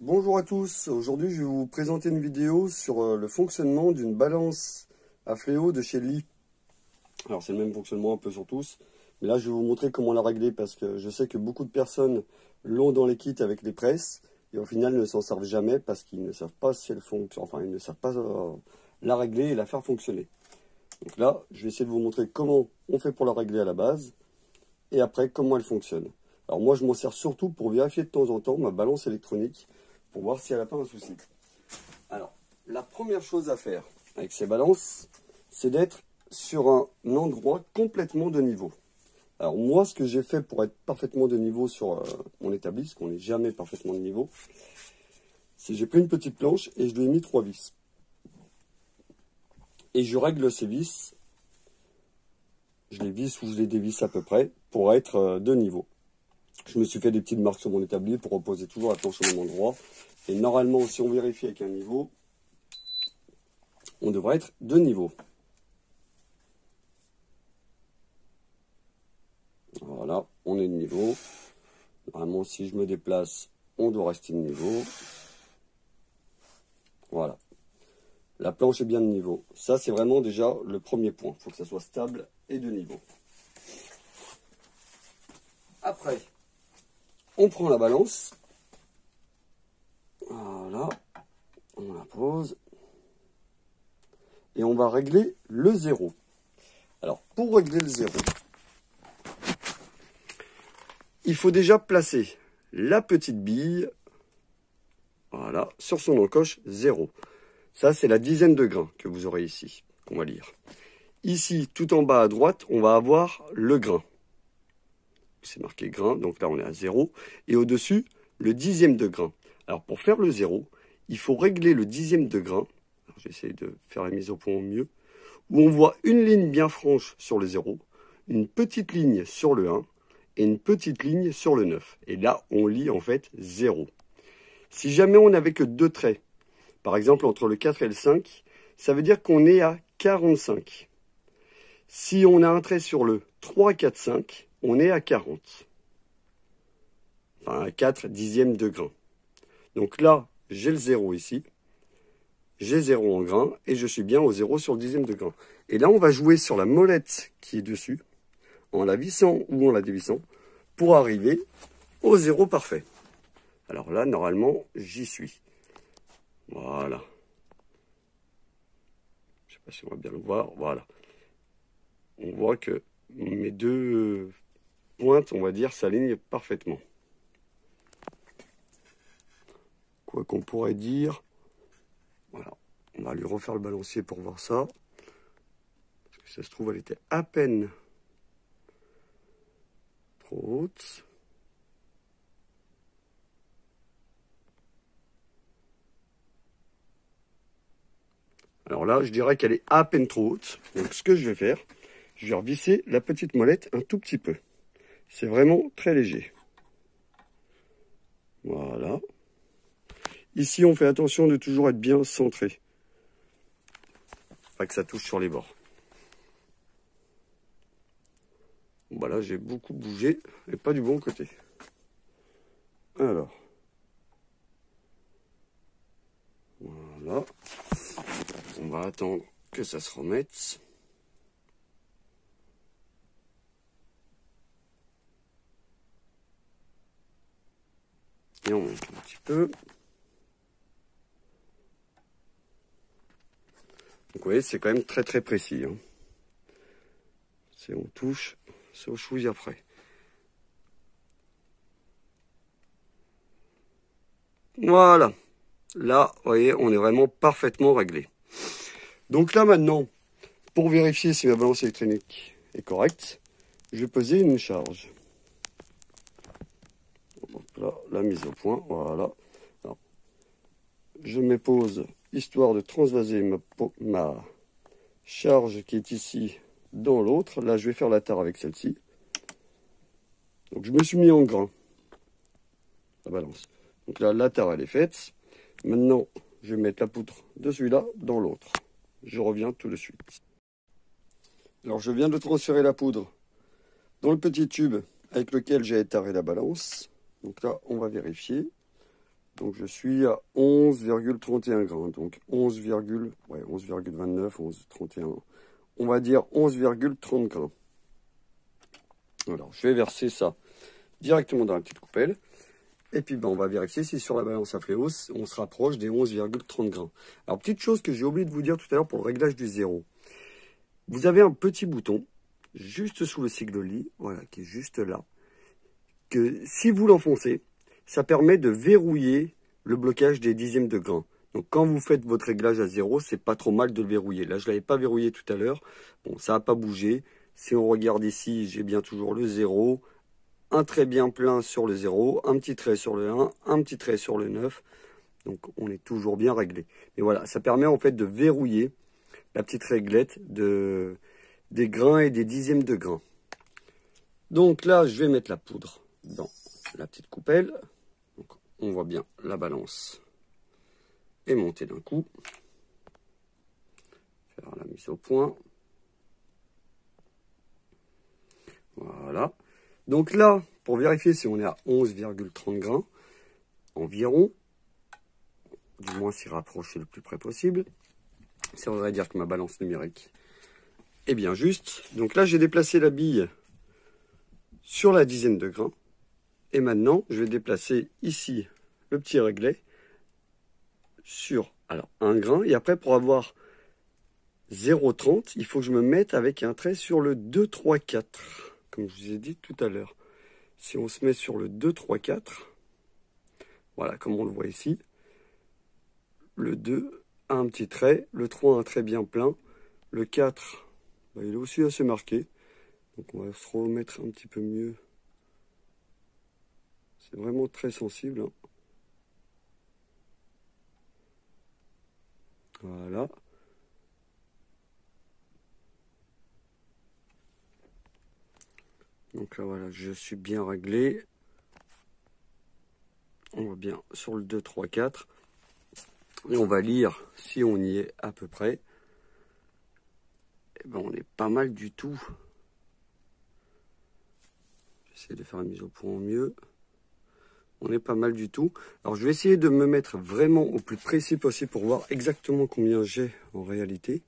Bonjour à tous, aujourd'hui je vais vous présenter une vidéo sur le fonctionnement d'une balance à fléau de chez Lee. Alors c'est le même fonctionnement un peu sur tous, mais là je vais vous montrer comment la régler parce que je sais que beaucoup de personnes l'ont dans les kits avec les presses et au final ne s'en servent jamais parce qu'ils ne savent pas si elle fonctionne, enfin ils ne savent pas la régler et la faire fonctionner. Donc là je vais essayer de vous montrer comment on fait pour la régler à la base et après comment elle fonctionne. Alors moi je m'en sers surtout pour vérifier de temps en temps ma balance électronique pour voir si elle n'a pas un souci. Alors, la première chose à faire avec ces balances, c'est d'être sur un endroit complètement de niveau. Alors moi, ce que j'ai fait pour être parfaitement de niveau sur mon établi, parce qu'on n'est jamais parfaitement de niveau, c'est que j'ai pris une petite planche et je lui ai mis 3 vis. Et je règle ces vis, je les visse ou je les dévisse à peu près, pour être de niveau. Je me suis fait des petites marques sur mon établi pour reposer toujours la planche au même endroit. Et normalement, si on vérifie avec un niveau, on devrait être de niveau. Voilà, on est de niveau. Normalement, si je me déplace, on doit rester de niveau. Voilà. La planche est bien de niveau. Ça, c'est vraiment déjà le premier point. Il faut que ça soit stable et de niveau. Après, on prend la balance. Voilà. On la pose. Et on va régler le 0. Alors, pour régler le 0, il faut déjà placer la petite bille, voilà, sur son encoche 0. Ça, c'est la dizaine de grains que vous aurez ici, qu'on va lire. Ici, tout en bas à droite, on va avoir le grain. C'est marqué grain, donc là, on est à 0. Et au-dessus, le dixième de grain. Alors, pour faire le 0, il faut régler le dixième de grain. J'essaie de faire la mise au point au mieux. Où on voit une ligne bien franche sur le 0, une petite ligne sur le 1, et une petite ligne sur le 9. Et là, on lit en fait 0. Si jamais on n'avait que 2 traits, par exemple entre le 4 et le 5, ça veut dire qu'on est à 45. Si on a un trait sur le 3, 4, 5, on est à 40. Enfin, à 4 dixièmes de grain. Donc là, j'ai le 0 ici. J'ai 0 en grain et je suis bien au 0 sur le dixième de grain. Et là, on va jouer sur la molette qui est dessus, en la vissant ou en la dévissant, pour arriver au 0 parfait. Alors là, normalement, j'y suis. Voilà. Je ne sais pas si on va bien le voir. Voilà. On voit que mes deux pointes, on va dire, s'alignent parfaitement. Quoi qu'on pourrait dire. Voilà. On va lui refaire le balancier pour voir ça. Parce que ça se trouve, elle était à peine trop haute. Alors là, je dirais qu'elle est à peine trop haute. Donc ce que je vais faire, je vais revisser la petite molette un tout petit peu. C'est vraiment très léger. Voilà. Ici, on fait attention de toujours être bien centré. Pas que ça touche sur les bords. Bon, bah là, j'ai beaucoup bougé, et pas du bon côté. Alors. Voilà. On va attendre que ça se remette. Et on monte un petit peu. Donc vous voyez, c'est quand même très très précis. Hein. C'est on touche, c'est au chouille après. Voilà. Là, vous voyez, on est vraiment parfaitement réglé. Donc là maintenant, pour vérifier si ma balance électronique est correcte, je vais poser une charge. Donc là, la mise au point, voilà. Alors, je me pose histoire de transvaser ma charge qui est ici dans l'autre. Là, je vais faire la tare avec celle-ci. Donc je me suis mis en grain, la balance. Donc là, la tare, elle est faite. Maintenant, je vais mettre la poutre de celui-là dans l'autre. Je reviens tout de suite. Alors, je viens de transférer la poudre dans le petit tube avec lequel j'ai étaré la balance. Donc là, on va vérifier. Donc je suis à 11,31 grains. Donc 11,29, 11,31. On va dire 11,30 grains. Alors je vais verser ça directement dans la petite coupelle. Et puis on va vérifier si sur la balance à fléau, on se rapproche des 11,30 grains. Alors petite chose que j'ai oublié de vous dire tout à l'heure pour le réglage du zéro. Vous avez un petit bouton juste sous le cycle de lit, voilà, qui est juste là. Que si vous l'enfoncez, ça permet de verrouiller le blocage des dixièmes de grain. Donc quand vous faites votre réglage à 0, c'est pas trop mal de le verrouiller. Là, je ne l'avais pas verrouillé tout à l'heure. Bon, ça n'a pas bougé. Si on regarde ici, j'ai bien toujours le 0. Un trait bien plein sur le 0. Un petit trait sur le 1. Un petit trait sur le 9. Donc on est toujours bien réglé. Mais voilà, ça permet en fait de verrouiller la petite réglette des grains et des dixièmes de grains. Donc là, je vais mettre la poudre dans la petite coupelle. Donc, on voit bien la balance et monter d'un coup. Faire la mise au point. Voilà. Donc là, pour vérifier si on est à 11,30 grains environ, du moins s'y rapprocher le plus près possible, ça voudrait dire que ma balance numérique est bien juste. Donc là, j'ai déplacé la bille sur la dizaine de grains. Et maintenant, je vais déplacer ici le petit réglet sur un grain. Et après, pour avoir 0,30, il faut que je me mette avec un trait sur le 2, 3, 4. Comme je vous ai dit tout à l'heure. Si on se met sur le 2, 3, 4, voilà, comme on le voit ici, le 2 a un petit trait, le 3 a un trait bien plein, le 4, il est aussi assez marqué. Donc on va se remettre un petit peu mieux. C'est vraiment très sensible. Hein. Voilà. Donc là, voilà, je suis bien réglé. On va bien sur le 2, 3, 4. Et on va lire si on y est à peu près. Et ben on est pas mal du tout. J'essaie de faire la mise au point au mieux. On est pas mal du tout. Alors je vais essayer de me mettre vraiment au plus précis possible pour voir exactement combien j'ai en réalité.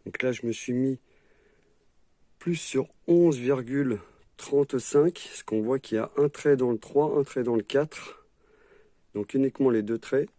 Donc là je me suis mis plus sur 11,35. Parce qu'on voit qu'il y a un trait dans le 3, un trait dans le 4. Donc uniquement les deux traits.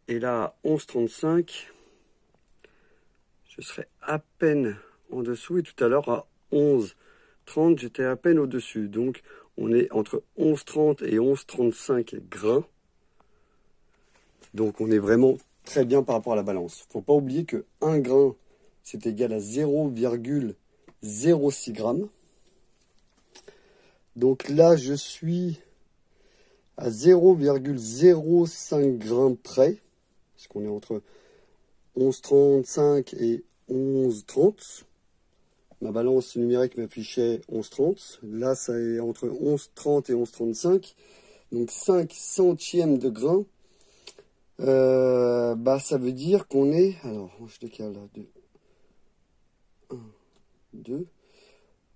Et là à 11,35, je serai à peine en dessous. Et tout à l'heure à 11,30, j'étais à peine au-dessus. Donc on est entre 11,30 et 11,35 grains. Donc on est vraiment très bien par rapport à la balance. Faut pas oublier que 1 grain, c'est égal à 0,06 grammes. Donc là, je suis à 0,05 grammes près. Parce qu'on est entre 11,35 et 11,30. Ma balance numérique m'affichait 11,30. Là, ça est entre 11,30 et 11,35. Donc 5 centièmes de grain. Ça veut dire qu'on est... Alors, je décale là. 2. 1, 2.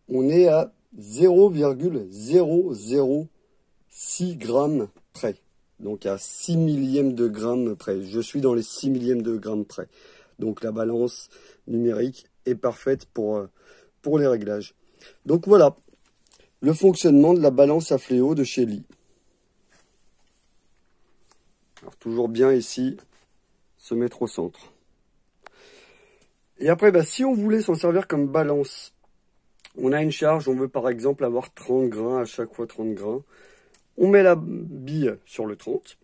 On est à 0,006 grammes près. Donc à 6 millièmes de grammes près. Je suis dans les 6 millièmes de grammes près. Donc la balance numérique est parfaite pour les réglages. Donc voilà, le fonctionnement de la balance à fléau de chez Lee. Alors toujours bien ici, se mettre au centre. Et après, si on voulait s'en servir comme balance, on a une charge, on veut par exemple avoir 30 grains, à chaque fois 30 grains. On met la bille sur le 30.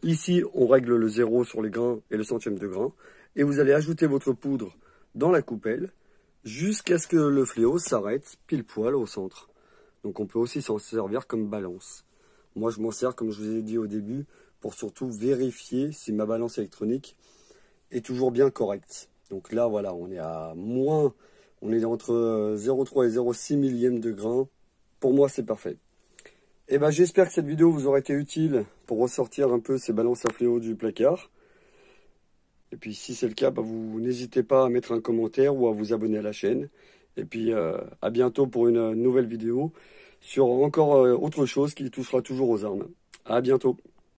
Ici, on règle le 0 sur les grains et le centième de grain. Et vous allez ajouter votre poudre dans la coupelle jusqu'à ce que le fléau s'arrête pile poil au centre. Donc on peut aussi s'en servir comme balance. Moi, je m'en sers, comme je vous ai dit au début, pour surtout vérifier si ma balance électronique est toujours bien correcte. Donc là, voilà, on est à moins, on est entre 0,3 et 0,6 millièmes de grain. Pour moi, c'est parfait. Et j'espère que cette vidéo vous aura été utile pour ressortir un peu ces balances à fléau du placard. Et puis si c'est le cas, vous n'hésitez pas à mettre un commentaire ou à vous abonner à la chaîne. Et puis à bientôt pour une nouvelle vidéo sur encore autre chose qui touchera toujours aux armes. À bientôt.